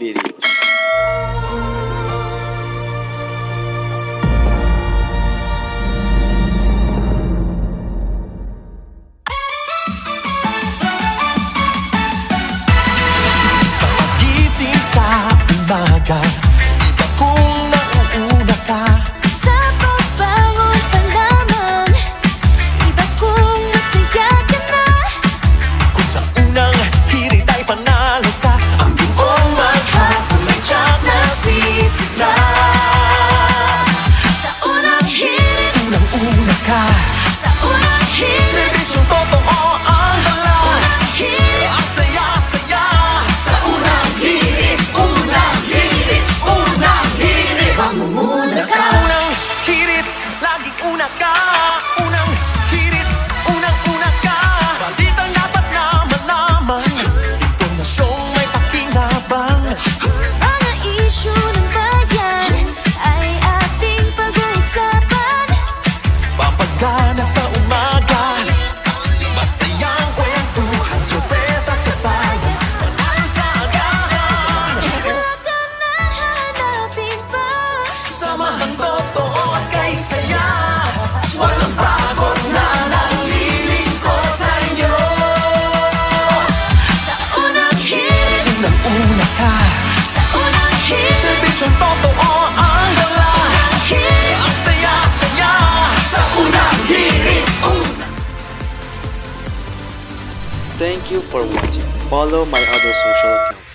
videos. Sa pagising sa umaga, iba kung nauuna ka. Sa pagbangon pa lamang, iba kong masaya ka na. Kung sa unang hirit ay panalo ka, ang buong maghapon may tiyak na sisigla. Sa unang hirit, Unang-una ka, sa unang hirit, serbisyong totoo ang sa dala. unang hirit, Ang saya-saya sa unang hirit. Unang hirit, unang hirit. mamumuna Sa ka. unang hirit, laging una ka. Unang hirit, unang-una ka. Balitang dapat na malaman, impormasyong may pakinabang. Mga isyu ng bayan ay ating pag-uusapan. Papagana sa umaga, masayang kwentuhan, sorpresa sa bayan, panalo sa agahan. Lahat na hahanapin pa. Samahang totoo at kay saya, walang pagod na nalilingkod sa inyo. Sa unang hirit, Unang-una ka, sa unang hirit, serbisyong totoo ang sa dala. unang hirit, Ang saya-saya sa unang hirit. Thank you for watching. Follow my other social accounts.